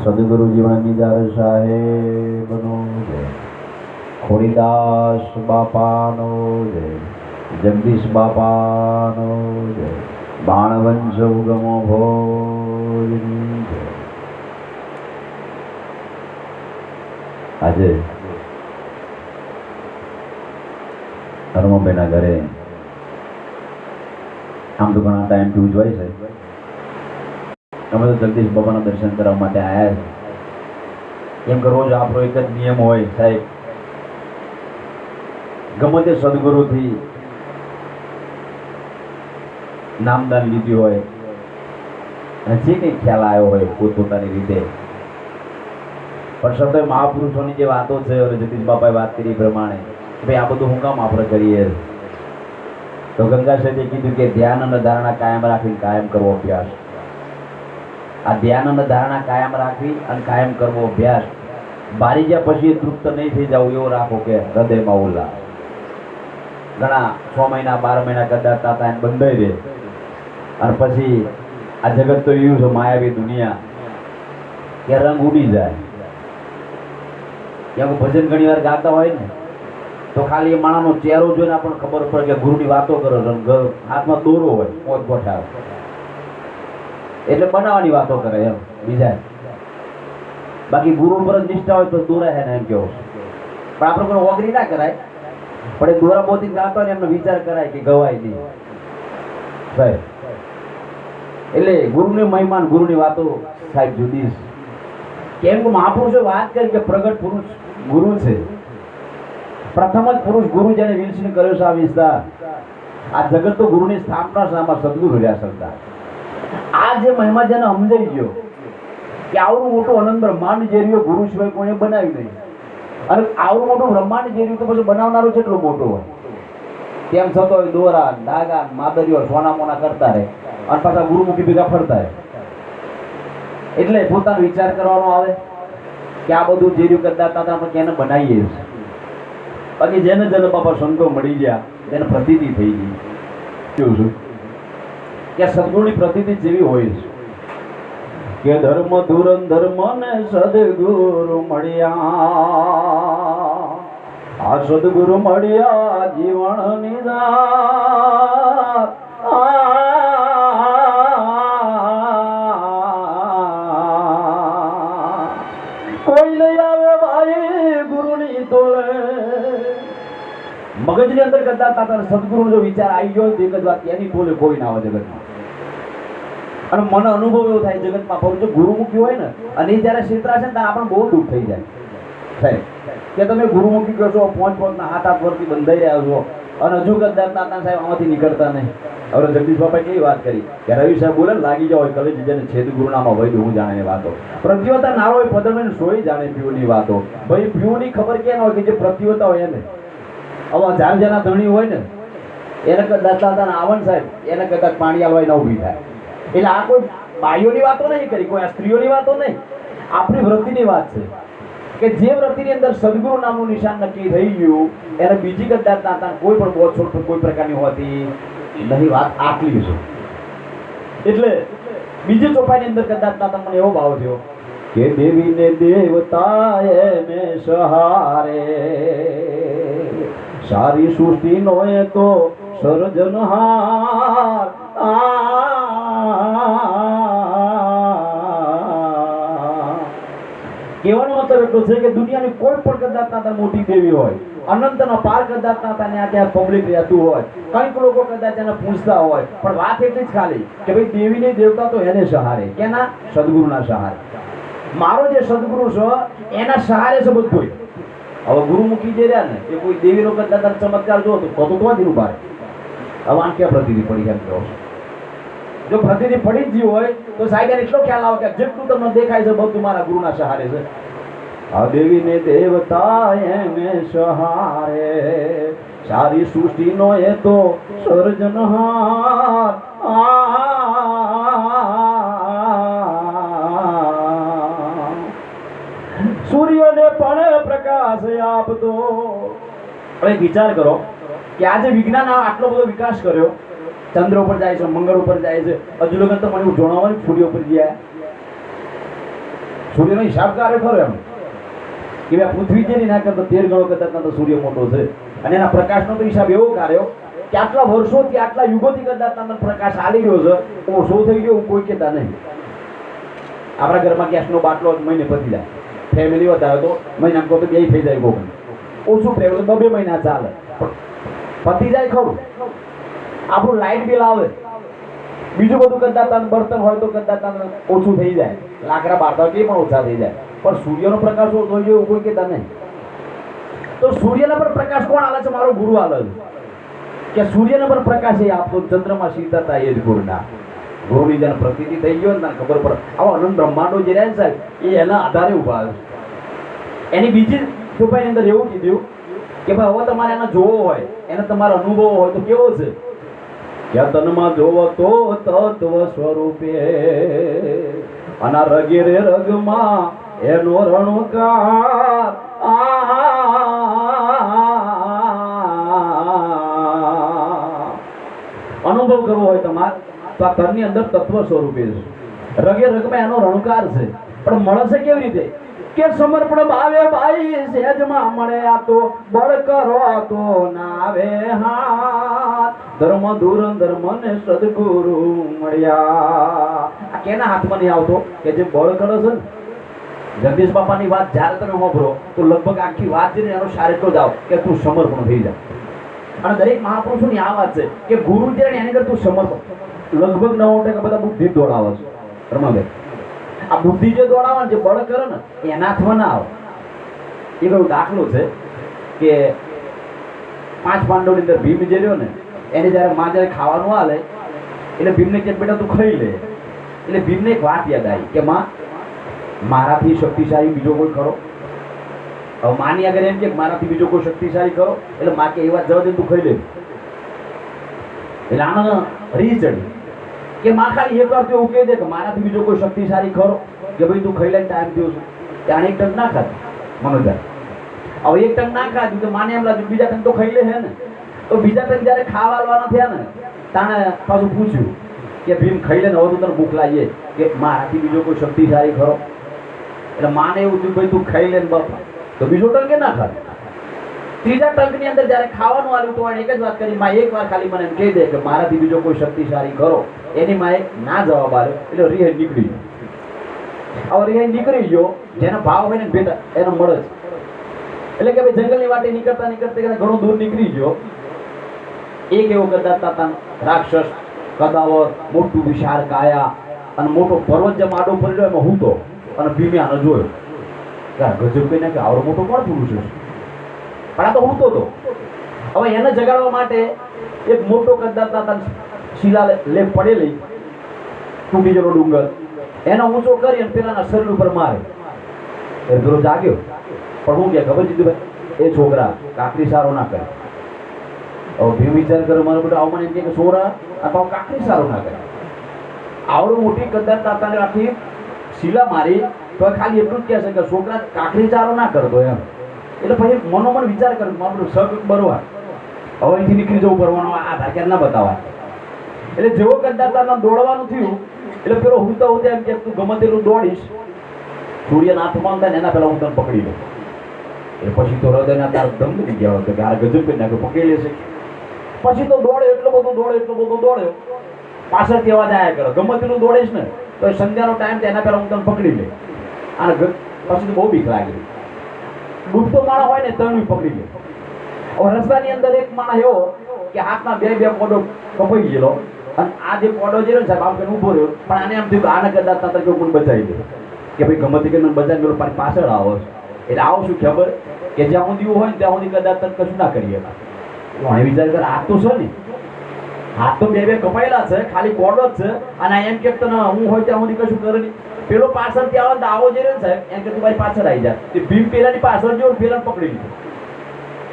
સદગુરુ જીવનની જાર સાહેબનો જય, ખોડીદાસ બાપાનો જય, જગદીશ બાપાનો જય, બાણવંશ ઉગમો ભોજની જય. આજે ધર્મભાઈના ઘરે આમ તો ઘણા ટાઈમથી ઉજવાય છે. અમે તો જગદીશ બાબાના દર્શન કરવા માટે આવ્યા છે. એમ કે રોજ આપણો એક જ નિયમ હોય સાહેબ, ગમે તે સદગુરુથી નામદાન લીધી હોય અને જે કંઈ ખ્યાલ આવ્યો હોય પોતપોતાની રીતે, પણ શબ્દ મહાપુરુષોની જે વાતો છે, જગદીશ બાપાએ વાત કરી પ્રમાણે ભાઈ આ બધું હું કામ આપણે કરીએ, તો ગંગા સાહેબે કીધું કે ધ્યાન અને ધારણા કાયમ રાખીને કાયમ કરવો અભ્યાસ. આ ધ્યાન અને ધારણા કાયમ રાખવી અને કાયમ કરવો અભ્યાસ. બારી ગયા પછી તૃપ્ત નહીં થઈ જવું એવો રાખો કે હૃદયમાં ઉલ્લાસ. ઘણા 6 મહિના 12 મહિના કદાચ તાતા એને બંધાઈ દે અને પછી આ જગત તો એવું છે માયાવી દુનિયા કે રંગ ઉડી જાય. ત્યાં ભજન ઘણી વાર ગાતા હોય ને તો ખાલી એ માણાનો ચહેરો જોઈને આપણને ખબર પડે કે ગુરુની વાતો કરો, હાથમાં દોરો હોય પોત ગોઠાવે એટલે બનાવવાની વાતો કરે એમ બીજા. બાકી ગુરુ પર જ નિષ્ઠા હોય તો દોરા છે ને એમ કેવો, પણ આપણે કોઈ ઓગરી ના કરાય, પણ એ દોરા બોધી ગાતો ને એમનો વિચાર કરાય કે ગવાય નહીં સાહેબ. એટલે ગુરુની મહિમાન ગુરુની વાતો સાહેબ જુદી છે. કેમ કે મહાપુરુષો વાત કરી કે પ્રગટ પુરુષ ગુરુ છે. પ્રથમ જ પુરુષ ગુરુ જેને વિલસિત કર્યો છે આ વિસ્તાર. આ જગત તો ગુરુની સ્થાપના છે, આમાં સદગુરુ રહ્યા સરદાર. આ જે મહિમા જેને સમજાઈ ગયો કે આવડું મોટું અનંત બ્રહ્માંડ જે રહ્યો ગુરુ સિવાય કોઈને બનાવ્યું નહીં, અને આવડું મોટું બ્રહ્માંડ જે રહ્યું તો પછી બનાવનારો કેટલો મોટો હોય. તેમ છતાં દોરા ડાગા માદરીઓ સોના મોના કરતા રહે અને પાછા ગુરુમુખી ભેગા ફરતા રહે. એટલે પોતાનો વિચાર કરવાનો આવે કે આ બધું જે રહ્યું કરતા હતા આપણે કેને બનાવીએ છીએ. બાકી જેને જેને બાપા સંતો મળી ગયા તેને પ્રતીતિ થઈ ગઈ. કેવું છું કે સદગુરુની પ્રતીતિ જેવી હોય છે કે ધર્મ ધુરંધર્મ ને સદગુરુ મળ્યા, આ સદગુરુ મળ્યા જીવન નિદાન. કોઈ લઈ આવે ભાઈ ગુરુની તોલે. મગજની અંદર કરતા હતા સદગુરુનો જો વિચાર આવી ગયો તો એક જ વાત, એની તોલે કોઈ ના આવે જગતમાં. અને મને અનુભવ એવો થાય જગતમાં પણ જો ગુરુમુખી હોય ને અને એ જ્યારે ક્ષેત્રા છે ને ત્યારે આપણને બહુ દુઃખ થઈ જાય સાહેબ કે તમે ગુરુમુખી કહો છો, 5 હાથ વર્ષથી બંધાઈ રહ્યા છો અને હજુ કદાચ તાતા સાહેબ આમાંથી નીકળતા નહીં. હવે જગદીશ બાપાએ કેવી વાત કરી કે રવિ સાહેબ બોલે લાગી જાવ કલેજ જેને છેદ ગુરુનામાં વૈદ હું જાણે વાતો, પ્રતિવતા નારો હોય પદરમેન સોય જાણે પીઓની વાતો. ભાઈ પીઓની ખબર કેમ હોય કે જે પ્રતિવતા હોય એને. હવે જાર જેના ધણી હોય ને એને કદાચ તાતા આવન સાહેબ એને કદાચ પાણી આલવાય ના ઊભી થાય. એટલે આ કોઈ બાઈઓની વાતો નહીં કરી, કોઈ આ સ્ત્રીઓની વાતો નહીં, આપણી વૃત્તિની વાત છે કે જે વૃત્તિની અંદર સદગુરુ નામનું નિશાન નક્કી થઈ ગયું એને બીજી કદાચ તાતા કોઈ પણ બોછોડ કોઈ પ્રકારની હોતી નહીં. વાત આટલી છે. એટલે બીજી ચોપાઈની અંદર કદાચ તાતા મને એવો ભાવ થયો કે દેવીને દેવતાએ ને સહારે, સારી સૃષ્ટિ નો એ તો સર્જનહાર. કહેવાનો મતલબ એટલો છે કે દુનિયાની કોઈ પણ કદાચ તાતા મોટી દેવી હોય, અનંતનો પાર કદાચ તાતા ને ત્યાં પબ્લિક રહેતું હોય, કંઈક લોકો કદાચ એને પૂછતા હોય, પણ વાત એટલી જ ખાલી કે ભાઈ દેવીને દેવતા તો એને સહારે. કેના? સદગુરુના સહારે. મારો જે સદગુરુ છે એના સહારે છે બધું. હવે ગુરુમુખી જે રહ્યા ને એ કોઈ દેવીનો કદાચ ચમત્કાર જો તો ત્યાંથી ઉભા રહે. હવે આમ ક્યાં પ્રતિનિધિ પડી એમ કહો. જો પ્રતિનિધિ પડી જ ગયું હોય તો સાહેબ એટલો ખ્યાલ આવે કે જેટલું તમને દેખાય છે બધું મારા ગુરુના સહારે છે. આ દેવીને દેવતા એને સહારે, સારી સૃષ્ટિનો એ તો સર્જનહાર. સૂર્યને પણ પ્રકાશ આપતો. હવે વિચાર કરો કે આજે વિજ્ઞાન આટલો બધો વિકાસ કર્યો, ચંદ્ર ઉપર જાય છે, મંગળ ઉપર જાય છે, હજુ લગન તો મને જણાવવાનું સૂર્ય ઉપર ગયા. સૂર્યનો હિસાબ કરે ખરો એમ કે ભાઈ પૃથ્વી જેની ના કરતા 13 ગણો કરતા તો સૂર્ય મોટો છે, અને એના પ્રકાશનો તો હિસાબ એવો કર્યો કે આટલા વર્ષોથી આટલા યુગોથી કદાચ તમને પ્રકાશ આવી રહ્યો છે, ઓછો થઈ ગયો કોઈ કહેતા નહીં. આપણા ઘરમાં ગેસનો બાટલો મહિને પતી જાય, ફેમિલી વધારે તો મહિનામાં કહો તો 2 થઈ જાય, કોઈ ઓછું ફેમિલી તો 2 મહિના ચાલે, પતી જાય ખરું. આપણું લાઇટ બિલ આવે, બીજું બધું કદાચ બર્તન હોય તો કદાચ ઓછું થઈ જાય, લાકડા બારતા કે પણ ઓછા થઈ જાય, પણ સૂર્યનો પ્રકાશ ઓછો થઈ ગયો કોઈ કહેતા નહીં. તો સૂર્યના પર પ્રકાશ કોણ આલે છે? મારો ગુરુ આલે છે કે સૂર્યના પર પ્રકાશ એ આપતો, ચંદ્રમાં સીધતા એ જ ગુરુના. ગુરુની જેને પ્રતિતિ થઈ ગયો ને ખબર પડે. આવા અનંત બ્રહ્માંડો જે રહ્યા સાહેબ એ એના આધારે ઉભા છે. એની બીજી ચોપાઈની અંદર એવું કીધું કે ભાઈ હવે તમારે એને જોવો હોય, એને તમારો અનુભવ હોય તો કેવો છે કે તનમાં જોવો તો તત્વ સ્વરૂપે અને રગે રે રગમાં એનો રણુકાર. અનુભવ કરવો હોય તમારે તો આ તનની અંદર તત્વ સ્વરૂપે છે, રગે રગમાં એનો રણુકાર છે. પણ મળે છે કેવી રીતે કે સમર્પણ ભાવે ભાઈ સહેજમાં મળે આ તો બળ કરો તો નાવે હાથ. ધર્મ ધુરંધર મને સદગુરુ મળ્યા. આ કેના હાથમાં નહીં આવતો કે જે બળ કરે છે ને. જગદીશ બાપાની વાત જ્યારે તમે સાંભળો તો લગભગ આખી વાત છે ને એનો શારીરિક જાઓ કે તું સમર્પણ થઈ જાય. અને દરેક મહાપુરુષોની આ વાત છે કે ગુરુ જ્યારે એની અંદર તું સમર્પણ, લગભગ 90% બધા બુદ્ધિ દોડાવે છે. રમાભાઈ, આ બુદ્ધિ જે દોડાવે ને, જે બળ કરે ને એના હાથમાં ના આવે. એ કયો દાખલો છે કે 5 પાંડવોની અંદર ભીમ જે રહ્યો ને, એને જ્યારે માં જ્યારે ખાવાનું આલે એટલે ભીમને કે બેટા તું ખાઈ લે. એટલે ભીમને એક વાત યાદ આવી કે માં મારાથી શક્તિશાળી બીજો કોઈ ખરો? હવે માની આગળ એમ કે મારાથી બીજો કોઈ શક્તિશાળી ખરો? એટલે માં કે એ વાત જવા દે, તું ખાઈ લે. એટલે આનો રી ચડી કે માં ખાલી એક વાર તો એવું કહી દે કે મારાથી બીજો કોઈ શક્તિશાળી ખરો કે ભાઈ તું ખાઈ લઈને ટાઈમ થયો છું. ત્યાં એક ટંક ના ખાધું મનોજાર. હવે એક ટંક ના ખાધું તો માને એમ લાગ્યું બીજા ટંક તો ખાઈ લે હે ને. તો બીજા ટંક જયારે ખાવાના થયા ને તાણે પાછું પૂછ્યું કે ભીમ ખાઈ લે ને, હવે તું તને ભૂખ લાગીએ કે મારાથી બીજો કોઈ શક્તિશાળી ખરો? એટલે માને એવું થયું ભાઈ તું ખાઈ લે ને બાપા, તો બીજો ટંક ના ખાધું. ત્રીજા ટંકની અંદર જ્યારે ખાવાનું આવ્યું તો એને એક જ વાત કરી, માં એક વાર ખાલી મને એમ કહી દે કે મારાથી બીજો કોઈ શક્તિશાળી ખરો. એની માએ ના જવાબ આવ્યો એટલે રિહાઈ નીકળી ગયો. હવે રિહાઈ નીકળી ગયો, જેનો ભાવ હોય ને ભેટા એનો મળે છે. એટલે કે ભાઈ જંગલની વાટે નીકળતા નીકળતા ઘણું દૂર નીકળી ગયો. એક એવો કદાતા રાક્ષસ કદાવર, મોટું વિશાળ કાયા અને મોટો પર્વત જેમ આડો પડ્યો એમાં હૂતો. અને ભીમે આને જોયો કે ગજબ કહીને કે આવડો મોટો કોણ પુરુષ છે? પણ આ તો હૂતો હતો. હવે એને જગાડવા માટે એક મોટો કદાતા શિલા લેપ પડેલી તૂટી ગયેલો ડુંગર એનો ઊંચો કરી અને પેલાના શરીર ઉપર મારે. એ પેલો જાગ્યો. પણ હું કે ખબર જીધુભાઈ, એ છોકરા કાકરી સારો ના કરે. હવે ભીમ વિચાર કરે મારો બેટા આવું મને એમ કે છોરા આ કાકરી સારો ના કરે. આવડો મોટી કદાતાને આખી શિલા મારી તો ખાલી એટલું જ કહે છે કે છોકરા કાકરી ચારો ના કરતો એમ. એટલે પછી મનોમન વિચાર કરે મારું સગ બરોબર હવે અહીંથી નીકળી જવું કરવાનો આધાર કાર્ડ ના બતાવવા. એટલે જેવો કદાતાના દોડવાનું થયું એટલે પેલો હુંતા હુંતા એમ કે તું ગમે તેટલું દોડીશ, સૂર્યના હાથમાં થાય ને એના પહેલા હું તને પકડી લઉં. એ પછી તો હૃદયના તાર દમ થઈ ગયા હતો કે આ ગજબ કરી નાખ્યો, પકડી લેશે. પછી તો દોડ્યો, એટલો બધો દોડ્યો, પાછળથી અવાજ આવ્યા કરો ગમે તેટલું દોડીશ ને તો સંધ્યાનો ટાઈમ થાય એના પહેલા હું તને પકડી લે. અને પછી તો બહુ બીક લાગી. ડૂબતો માણસ હોય ને તણું પકડી લે. હવે રસ્તાની અંદર એક માણસ એવો કે હાથમાં બે કોડો કપાઈ ગયેલો અને આ જે કોડો જે સાહેબ આમ કરીને ઉભો રહ્યો. પણ આને એમ થયું આને કદાચ તરીકે કોણ બચાવી દે કે ભાઈ ગમે તે કરીને બચાવી ગયેલો પણ પાછળ આવો. એટલે આવું શું ખબર કે જ્યાં સુધી હોય ને ત્યાં સુધી કદાચ તને કશું ના કરીએ. હું વિચાર કર હાથ તો છે ને, હાથ તો બે કપાયેલા છે, ખાલી કોડો જ છે. અને એમ કે તને હું હોય ત્યાં સુધી કશું કરે નહીં. પેલો પાછળથી આવે તો આવો જે રહ્યો સાહેબ એમ કે તું મારી પાછળ આવી જાય. એ ભીમ પેલાની પાછળ જો પેલા પકડી લીધો,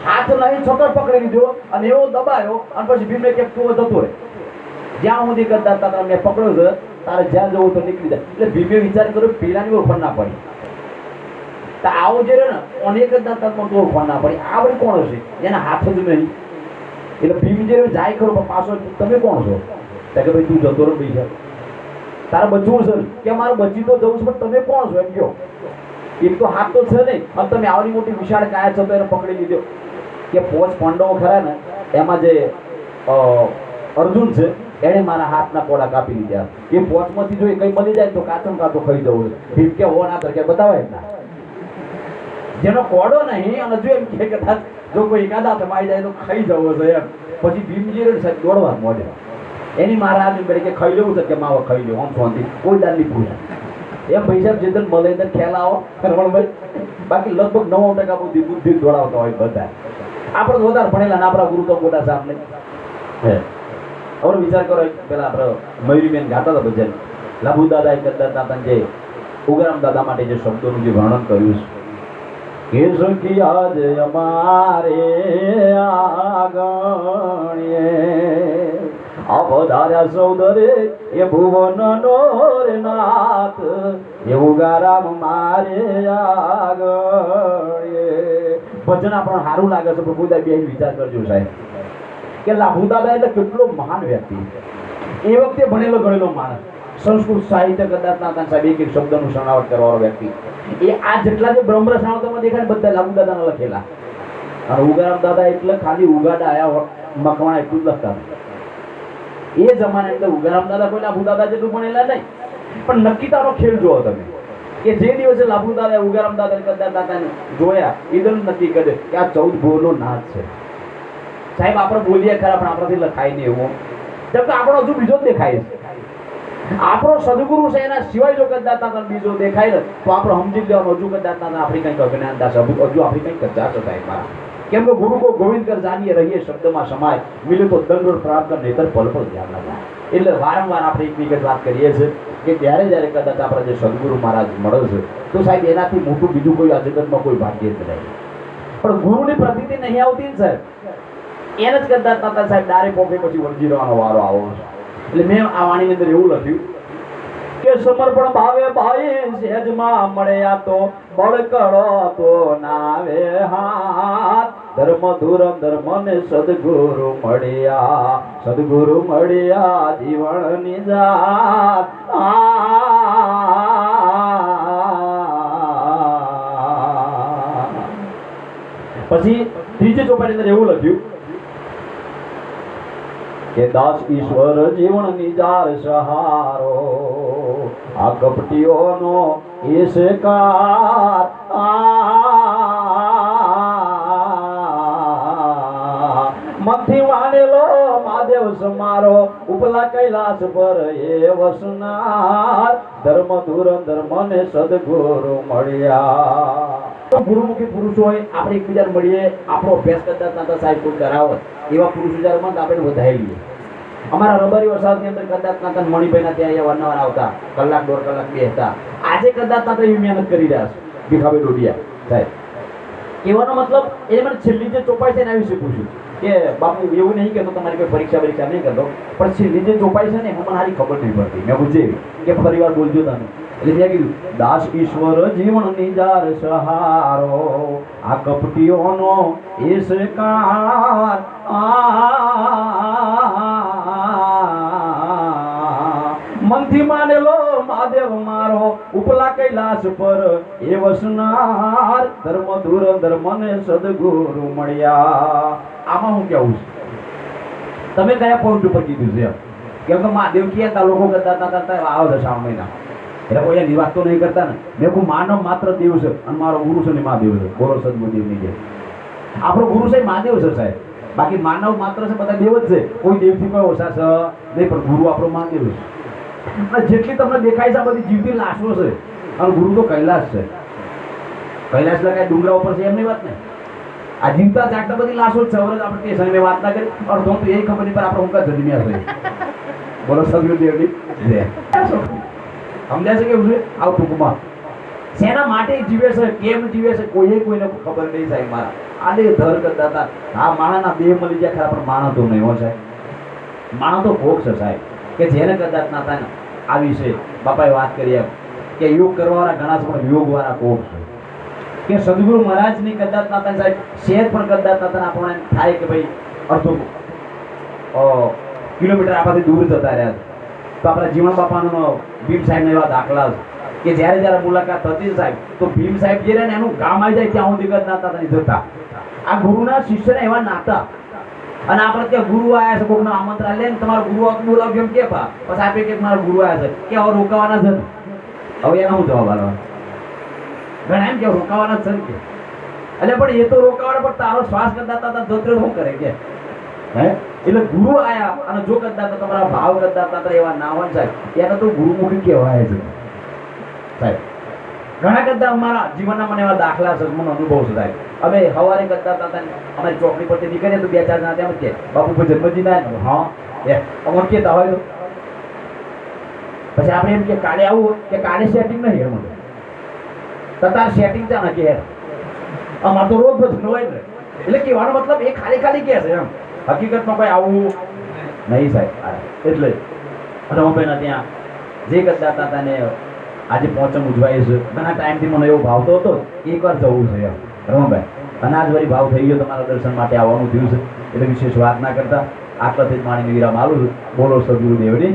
હાથ નહીં છોકર પકડી લીધો અને એવો દબાયો. અને પછી ભીમને કે તું જતો રહે, જ્યાં સુધી કરતા મેં પકડ્યો છે તારે જ્યાં જવું તો નીકળી જાય. એટલે ભીમે વિચાર કર્યો પેલાની ઓળખાણ ના પડી તો આવો જે રહ્યો ને અનેક જ દાંતમાં તો ઓળખાણ ના પડી. આ વળી કોણ હશે એના હાથ જ નહીં. એટલે ભીમ જે જાય ખરો પાછો તમે કોણ છો? કે ભાઈ તું જતો રહો બીજા. તારે બચવું છે કે મારે બચી તો જવું છે, પણ તમે કોણ છો એમ કહો. એક તો હાથ તો છે નહીં, અને તમે આવડી મોટી વિશાળ કાયા છો તો એને પકડી લીધો. કે 5 પાંડવો ખરા ને એમાં જે અર્જુન છે એણે મારા હાથના કોડા કાપી લીધા. એ 5 માંથી જો કઈ મળી જાય તો કાચો કાચો ખાઈ જવું. ભીમ કે હો ના તરકે બતાવાય ના, જેનો કોડો નહીં અને જો એમ કે કદાચ જો કોઈ એકાદા તમારી જાય તો ખાઈ જવો છે એમ. પછી ભીમજી સાહેબ દોડવા મોડે એની મારા હાથ કે ખાઈ લેવું છે કે માવો ખાઈ લેવું આમ શાંતિ કોઈ દાનની પૂછે એમ ભાઈ સાહેબ જેદન મળે તો ખ્યાલ આવો રમણભાઈ. બાકી લગભગ 90% બુદ્ધિ દોડાવતા હોય બધા. આપણે તો વધારે ભણેલા ને આપણા ગુરુ તો મોટા સાહેબ નહીં. હવે વિચાર કરો, પેલા આપણે મયુરીબેન ગાતા હતા ભજન, લાભુ દાદા કરતા હતા જે ઉગારામ દાદા માટે જે શબ્દોનું જે વર્ણન કર્યું છે કે સખી આજ અમારે આગણીએ અવધાર્યા સૌદરે એ ભુવનનો રે નાથ એ ઉગારામ મારે આગણીએ. ભજન આપણને સારું લાગે છે, પણ બધા બે વિચાર કરજો સાહેબ કે લાભુ દાદા એટલે કેટલો મહાન વ્યક્તિ. એ વખતે ભણેલો ગણેલો માણસ, સંસ્કૃત સાહિત્ય કદાચ ના સાહેબ એક શબ્દનું શરણાવટ કરવાનો વ્યક્તિ. એ આ જેટલા જે બ્રહ્મ રસાવતોમાં દેખાય બધા લાભુ દાદાના લખેલા. અને ઉગારામ દાદા એટલે ખાલી ઉગાડા આયા મકવાણા એટલું જ લખતા. એ જમાના અંદર ઉગારામ દાદા કોઈ લાભુ દાદા જેટલું ભણેલા નહીં, પણ નક્કીતાનો ખેલ જોવો તમે કે જે દિવસે લાભુ દાદા ઉગારામ દાદા કદાચ દાદાને જોયા ઈદન નક્કી કરે કે આ 14 ભુવનનો નાથ છે. સાહેબ આપણે બોલીએ ખરા પણ આપણાથી લખાય નહીં એવું, જેમ કે આપણો હજુ બીજો જ દેખાય છે. આપણો સદગુરુ છે એના સિવાય જો કદાચ બીજો દેખાય ને તો આપણે સમજી લેવાનું હજુ કદાચ આપણી કંઈક અજ્ઞાનતા હજુ આપણી કંઈક કચાશ થાય મારા. કેમ કે ગુરુ કો ગોવિંદ કર જાણીએ રહીએ શબ્દમાં સમાય મિલે તો દંડ પ્રાપ્ત કર નહીતર પલ પલ ધ્યાન રાખે. એટલે વારંવાર આપણે એક વિગત વાત કરીએ છીએ કે જ્યારે કદાચ આપણે જે સદગુરુ મહારાજ મળે છે તો સાહેબ એનાથી મોટું બીજું કોઈ આ જગતમાં કોઈ ભાગ્ય જ નહીં. પણ ગુરુની પ્રતીતિ નહીં આવતી ને સાહેબ એને જ કદાચ તાતા સાહેબ ડારે પોખે પછી વળગી રહેવાનો વારો આવો છે. એટલે મેં આ વાણીની અંદર એવું લખ્યું કે સમર્પણ ભાવે ભાઈ સહેજમાં મળ્યા તો બળકડો તો નાવે હાથ ધર્મ ધુરમ ધર્મ ને સદગુરુ મળ્યા જીવનની જાત. પછી ત્રીજી ચોપાઈની અંદર એવું લખ્યું કે દાસ ઈશ્વર જીવનની જાર સહારો આ કપટીઓનો એ શિકાર. મનથી વાણેલો મહાદેવ સમારો ઉપલા કૈલાસ પર એ વસનાર ધર્મ ધુરંધર મને સદગુરુ મળ્યા. ગુરુમુખી પુરુષો હોય આપણે એકબીજાને મળીએ આપણો અભ્યાસ કરતા હતા સાહેબ કોઈ કરાવત એવા પુરુષો જ્યારે મત આપણે વધારી લઈએ. અમારા રબારી વરસાદની અંદર કદાચ નાતા મણિભાઈના ત્યાં અવારનવાર આવતા, કલાક 1.5 કલાક બેસતા. આજે કદાચ નાતા એવી મહેનત કરી રહ્યા છે ભીખાભાઈ ડોડિયા સાહેબ. કહેવાનો મતલબ એ મને છેલ્લી જે ચોપાઈ છે એના વિશે પૂછ્યું કે બાપુ એવું નહીં કહેતો તમારી કોઈ પરીક્ષા નહીં કરતો, પણ છેલ્લી જે ચોપાઈ છે ને એમાં મને સારી ખબર નહીં પડતી. મેં પૂછ્યું કે ફરી વાર બોલજો તમે. એટલે મેં કીધું દાસ ઈશ્વર જીવનની જાર સહારો આ કપટીઓનો એ શિકાર. મનથી માનેલો મહાદેવ મારો ઉપલા કૈલાસ પર એ વસનાર ધર્મ ધુરંધર મને સદગુરુ મળ્યા. આમાં હું કેવું છું, તમે કયા પોઈન્ટ ઉપર કીધું છે? કેમ કે મહાદેવ કહેતા લોકો કરતા આવો છે શ્રાવણ મહિના એટલે કોઈ એની વાત તો નહીં કરતા ને. મેં કહું માનવ માત્ર દેવ છે અને મારો ગુરુ છે ને મહાદેવ છે. બોલો સદગુરુદેવની જય. આપણો ગુરુ છે મહાદેવ છે સાહેબ, બાકી માનવ માત્ર છે બધા દેવ જ છે. કોઈ દેવથી કોઈ ઓછા છે નહીં, પણ ગુરુ આપણો મહાદેવ છે. જેટલી તમને દેખાય છે આ બધી જીવતી લાશો છે અને ગુરુ તો કૈલાસ છે. કૈલાસ એટલે કઈ ડુંગરા ઉપર છે એમની વાત નહીં. આ જીવતા જાગતા બધી લાશો જ છે. હવે આપણે તે સમય વાત ના કરી અડધો તો એ ખબર નહીં પર આપણે હું જન્મ્યા છે. બોલો સદગુરુદેવની જય. સમજાય છે કેવું છે? આવું ટૂંકમાં શેના માટે જીવે છે, કેમ જીવે છે, કોઈને ખબર નહીં સાહેબ. મારા આડે ધર કરતા હતા આ માણાના દેહ મળી જાય ખરા, પણ માણસ તો નહીં હો સાહેબ. માણસ તો ભોગ છે સાહેબ કે જેને કદાચ ના થાય ને આ વિશે બાપાએ વાત કરી એમ કે યોગ કરવાવાળા ઘણા છે પણ યોગ વાળા કોક છે. કે સદગુરુ મહારાજની કદાચ ના થાય સાહેબ શેર પણ કદાચ ના થાય આપણને થાય કે ભાઈ અડધો કિલોમીટર આપણાથી દૂર જતા રહ્યા છે. તો આપણા જીવન બાપાનો ભીમ સાહેબના એવા દાખલા છે કે જ્યારે જ્યારે મુલાકાત થતી સાહેબ તો ભીમ સાહેબ જે રહે ને એનું ગામ આવી જાય ત્યાં સુધી કદ નાતા નહીં જતા. આ ગુરુના શિષ્યના એવા નાતા. અને આપણે ત્યાં ગુરુ આવ્યા છે કોઈકનું આમંત્રણ લે ને તમારો ગુરુ બોલાવ્યો એમ કે પછી આપણે કે મારા ગુરુ આવ્યા છે કે હવે રોકાવાના છે. હવે એનો હું જવાબ આલવાનો? ઘણા એમ કે રોકાવાના છે કે એટલે પણ એ તો રોકાવાના પણ તારો શ્વાસ કરતા જોતરે શું કરે કે હે એટલે ગુરુ આયા અને જો કરતા તમારા ભાવ કરતા એવા ના હોય સાહેબ એને તો ગુરુમુખી કહેવાય છે સાહેબ. ઘણા કરતા અમારા જીવનના મને એવા દાખલા છે મને અનુભવ છે સાહેબ. અમે સવારે કરતા હતા અમારી ચોકડી પરથી નીકળીએ તો 2-4 જણા તેમ કે બાપુ પર જન્મદિન આવ્યો. હા એ અમને કહેતા હોય તો પછી આપણે એમ કે કાલે આવું કે કાલે સેટિંગ નહીં એમ તાર સેટિંગ છે ને કે અમારે તો રોજ બધું હોય ને એટલે કહેવાનો મતલબ એ ખાલી કહે છે એમ હકીકતમાં કોઈ આવું નહીં સાહેબ. એટલે રમણભાઈના ત્યાં જે કરતા હતા ને આજે પહોંચમ ઉજવાય છે ઘણા ટાઈમથી મને એવો ભાવતો હતો એકવાર જવું છે એમ રમણભાઈ અને આજ વળી ભાવ થઈ ગયો તમારા દર્શન માટે આવવાનું થયું છે એટલે વિશેષ વાત ના કરતા આટલાથી જ માણીને વિરામ આલું છું. બોલો સદગુરુદેવની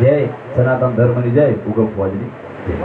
જય, સનાતન ધર્મની જય, ઉગમ ફોજની જય.